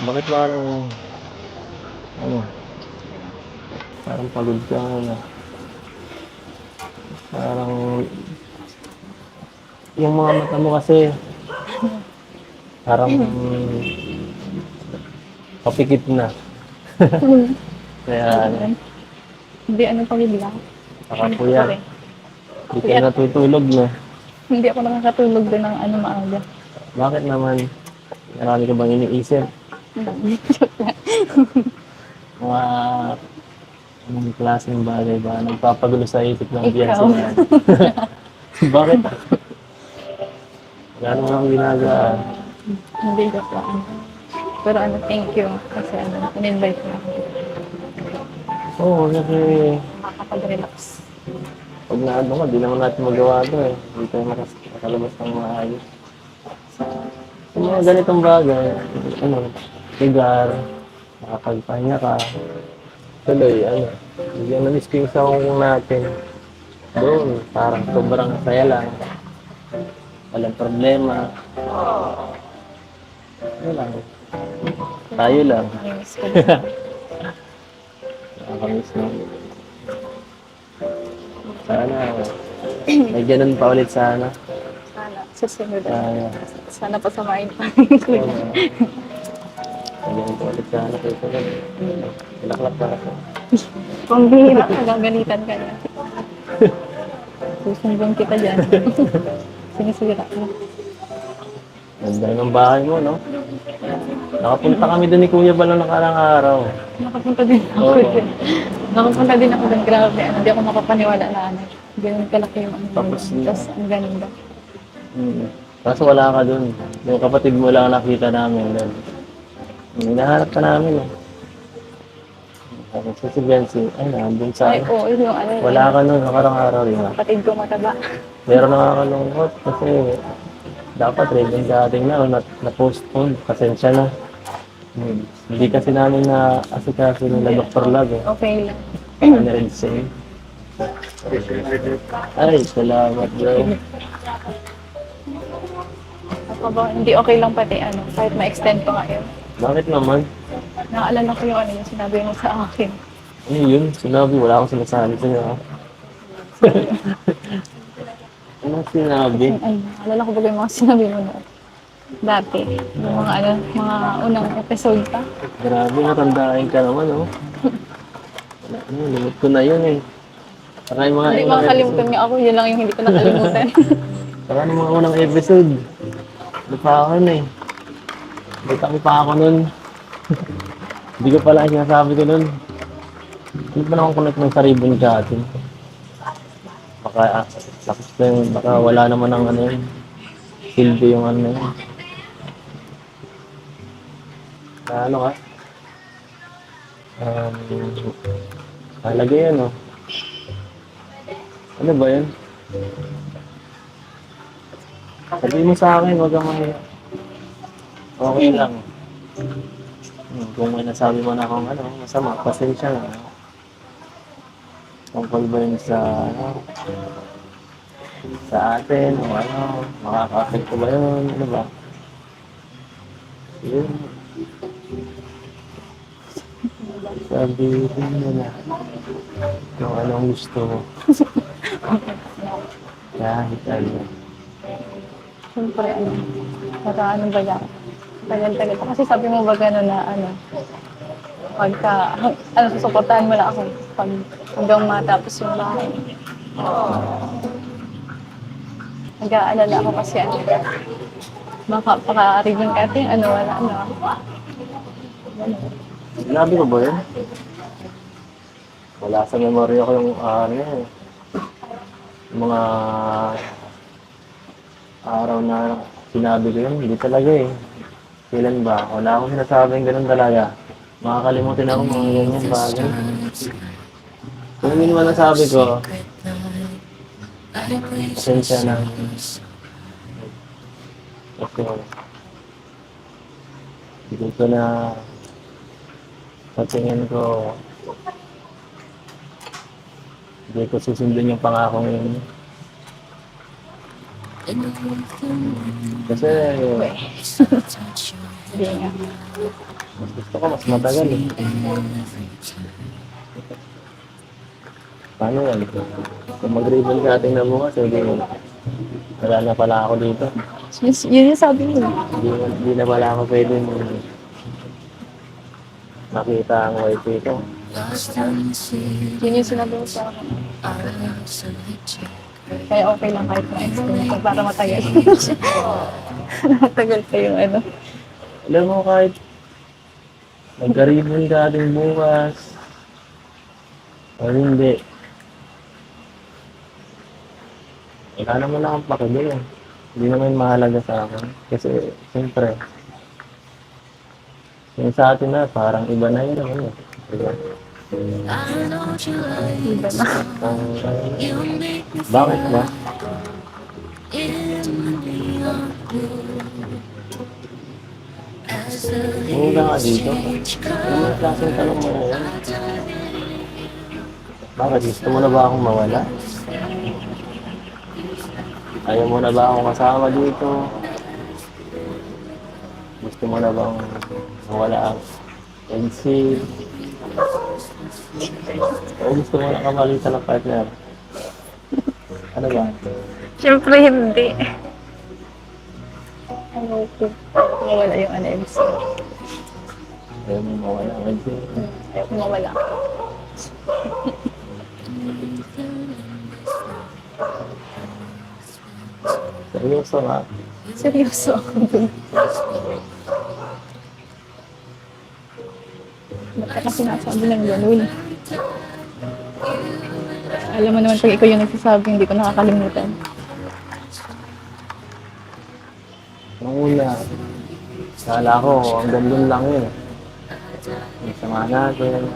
Bakit parang, ano, parang pagod ka na? Parang, yung mga mata mo kasi, parang papikit na. Kaya, ano, Ayan. Hindi ano pamilya. Ano pa nakapuyat. rin. Hindi ka Kaya natutulog, no? hindi ako nakakatulog din ng ano maaga. Bakit naman? Marami ka bang iniisip? Mga, anong klaseng bagay ba? Nagpapagulo sa isip ng biyansi Ikaw. na yan. Bakit? Wala naman akong ginagawa. Hindi joke lang. Pero ano, thank you. Kasi ano, in-invite mo ako. Oo, kasi Makakapag-relax. pag naano ka, di naman natin magawa ito eh. Hindi tayo makalabas ng maayos. Yung mga ganitong bagay, ano, lugar, makapagpahinga ka. Tuloy, ano, bigyan na miss ko yung sawang natin. Doon, parang sobrang saya lang. Walang problema. Ano lang, tayo lang. Namiss ko din. Nakakamiss na. Sana, may ganun pa ulit sana. Sana, susunod. Sana, Sana pasamahin pa rin ko oo, yan. may ganun pa ulit sana. Kasi ilaklak ka kasi. Kung bihira ka, gagalitan ka na. Susumbong kita dyan. Sinisira ka. Ganda ng bahay mo, no? Nakapunta kami doon ni Kuya Bal ng nakarang araw. Nakapunta din ako Oo. dyan. Nakapunta din ako dyan. Grabe. Ano, hindi ako makapaniwala na ano. Ganun kalaki yung ano. Tapos yun. Tapos ang ganda. Kaso wala ka doon. Yung kapatid mo lang nakita namin doon. Hinahanap ka namin, eh. Tapos si Bensi, ay, nandun sa Ay, oo. Yun yung ano. wala ka noon, nakarang araw, di ba? Kapatid ko mataba. Pero nakakalungkot kasi dapat rin dating na postpone. Pasensya na. Hindi kasi namin na asikaso nila Dr. Love, eh. Okay lang. Ano rin sa'yo. Ay, salamat, bro. Ako ba, hindi okay lang pati ano. Kahit ma-extend pa nga yun. Bakit naman? Naalala ko yung ano yung sinabi mo sa akin. Ano yun? Sinabi, wala akong sinasabi sa'yo, ha? Anong sinabi? Ay, naalala ko ba yung mga sinabi mo noon? Dati. Yung mga ano, mga unang episode pa. Grabe, natandain ka naman, oh. Ano, limit ko na yun, eh. Saka yung mga Hindi unang makakalimutan episode. niya ako. Yun lang yung hindi ko nakalimutan. Saka yung mga unang episode. Ano pa ako nun, eh. May kami pa ako nun. Hindi ko pala sinasabi ko nun. Hindi pa na akong connect ng sa ribbon cutting. Baka, tapos na yun, baka wala naman ng ano yun. Silbi yung ano yun. Na ano ka? Um, Halaga yan, oh. Ano ba yan? Sabihin mo sa akin, huwag kang mahiya. Okay lang. Kung may nasabi mo na akong ano, masama, pasensya na. Tungkol ba yun sa atin, o ano, makaka-affect ko ba yun, ano ba? Yun. Sabihin mo na kung anong gusto mo. Kahit ano. Siyempre, ano, para ano ba yan? Tagal-tagal pa. Kasi sabi mo ba gano'n na ano, pagka, ano, susuportahan mo na ako pag hanggang matapos yung bahay. Nag-aalala ako kasi ano, baka paka-ribbon cutting, ano, wala, ano. Sinabi ko ba yun? Wala sa memory ko yung ano yun. Yung mga araw na sinabi ko yun, hindi talaga eh. Kailan ba? Wala akong sinasabing ganun talaga. Makakalimutin ako mga ganyan bagay. Kung ano naman nasabi ko, pasensya na. Kasi hindi ko na sa tingin ko hindi ko susundin yung pangako yun. Kasi, Uy. Hindi nga. mas gusto ko mas matagal eh. Paano yan? Kung mag-ribbon cutting na bukas, hindi wala na pala ako dito. Yun yung sabi mo. Hindi na pala ako pwede makita ang wifi ko. Yun yung sinabi mo sa akin. Kaya okay lang kahit ma-extend ko para matagal. Matagal pa yung ano. Alam mo, kahit magka-ribbon cutting bukas, o hindi, wala naman akong pakibig. Hindi naman mahalaga sa akin. Kasi, siyempre, yung sa atin na, parang iba na yun. Ano, diba? Iba na. Bakit ba? Hindi ka dito. Ano yung klaseng tanong mo na yan? Bakit? Gusto mo na ba akong mawala? Ayaw mo na ba akong kasama dito? Gusto mo na bang mawala ang exit? O gusto mo na kamalitan ng partner? Ano ba? Siyempre hindi. Ano ko? Mawala yung NFC. Ayaw mo mawala ang exit? Ayaw ko mawala. Seryoso nga. Seryoso ako dun. Ba't ka kasi nasabi ng ganun? Alam mo naman pag ikaw yung nagsasabi, hindi ko nakakalimutan. Nung una, kala ko hanggang doon lang yun. Yung sama natin.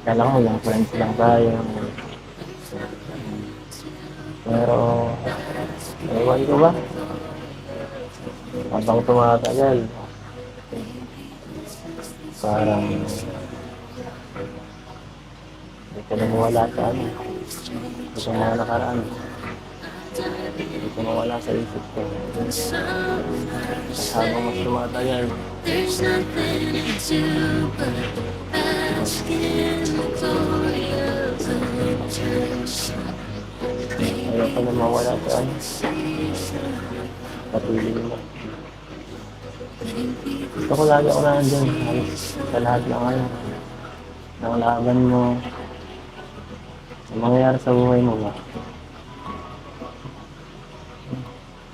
Kala ko hanggang friends lang tayo. Pero, ewan ko ba? Habang tumatagal, parang hindi ko na mawala sa ano. Hindi ko mga nakaraan. Hindi ko mawala sa isip ko. At habang mas tumatagal, ayaw ko na mawala sa ano. Patuloy mo. Gusto ko lagi ako nandyan. Halos sa lahat ng ano, ng laban mo. Ang mangyayari sa buhay mo ba?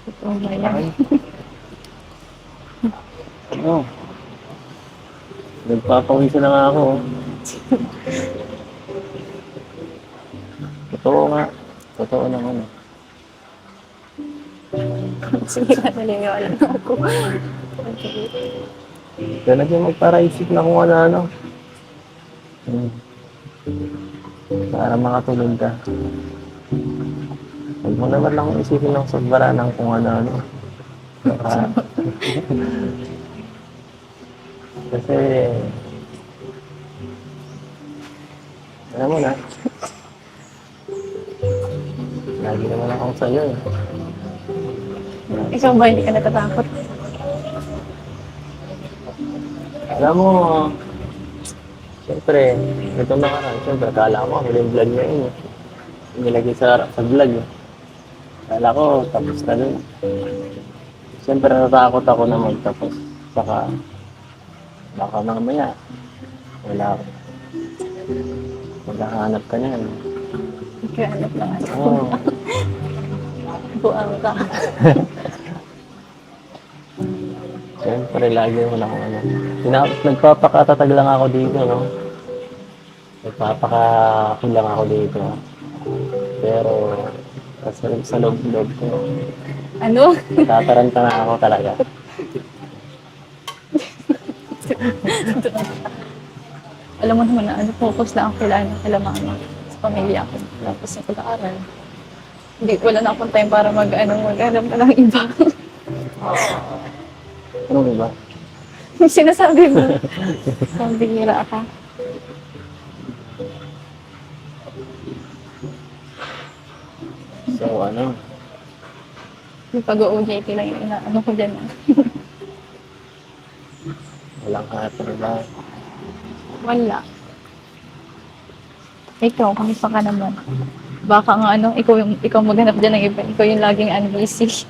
Ito ba yan? Oo. Nagpapawisa na nga ako. Oh. Totoo nga. Totoo naman. Sige na, naliniwala na ako. Kaya naging magparaisip na kung ano-ano. Para makatulog ka. Huwag mo naman lang isipin ng sobra ng kung ano-ano. Kasi, alam mo na, lagi naman akong sa'yo eh. Ikaw ba, hindi ka natatakot? Alam mo, siyempre, itong nakaraan, siyempre, akala ko, huling vlog niya yun. Nilagay sa vlog eh. Akala ko, tapos na dun. Siyempre, natatakot ako na magtapos. Saka, baka mamaya, wala ako. Maghahanap ka niyan. Nagkahanap lang ako. Oo. Buang ka. Siyempre, lagi mo na kung ano. Nagpapakatatag lang ako dito, no? Nagpapakakulang ako dito. Pero, sa loob-loob ko, Ano? natataranta na ako talaga. Alam mo naman na ano, focus lang ako kila mama sa pamilya ko. Tapos sa pag-aaral. Hindi, wala na akong time para mag-alam ka ng iba. Anong iba? Yung sinasabi mo, pambihira ka. So, ano? Yung pag-OJT lang yung ano ko dyan. Walang hatol ba? Wala. Ikaw, kamusta ka naman? Baka nga ano, ikaw maghanap dyan ng iba. Ikaw yung laging busy.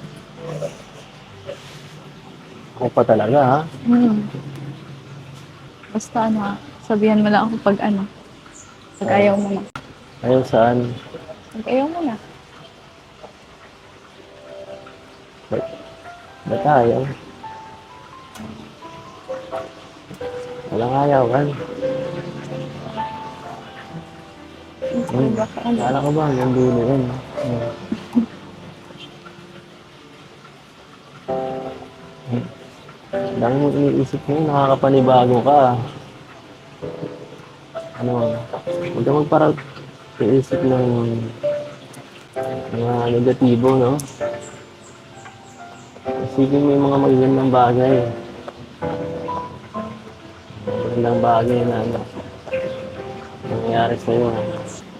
Ako pa talaga ha? Hmm. Basta ano, sabihan mo lang ako pag ano. Pag ayaw mo na. Ayaw saan? Pag ayaw mo na. Ba't ayaw? Walang ayaw kan? Baka ano. Kala ko ba hanggang dulo yun? Dami mo iniisip mo, nakakapanibago ka. Ano, huwag ka magparang iisip ng mga negatibo, no? Isipin mo yung mga magagandang bagay. Magagandang bagay na ano, nangyayari sa'yo.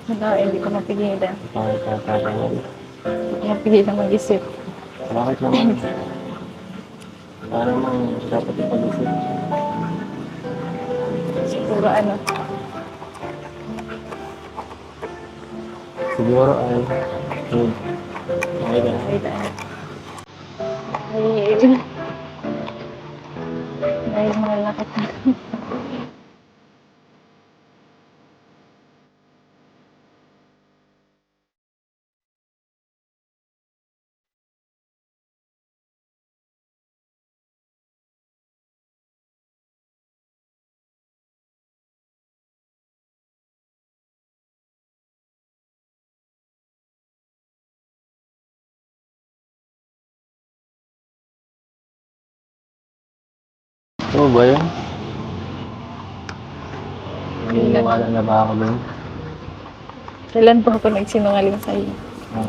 Wala, hindi ko mapigilan. Bakit tatatagal? Hindi ko mapigilan mag-isip. Bakit naman? Para mang dapat ipag-isip. Siguro ano. Siguro ay, okay ka na. Wait, ano. Ay, dahil malalakit na. Oo ba yun? Naniniwala na ba ako dun? Kailan po ako nagsinungaling sa'yo? Ah.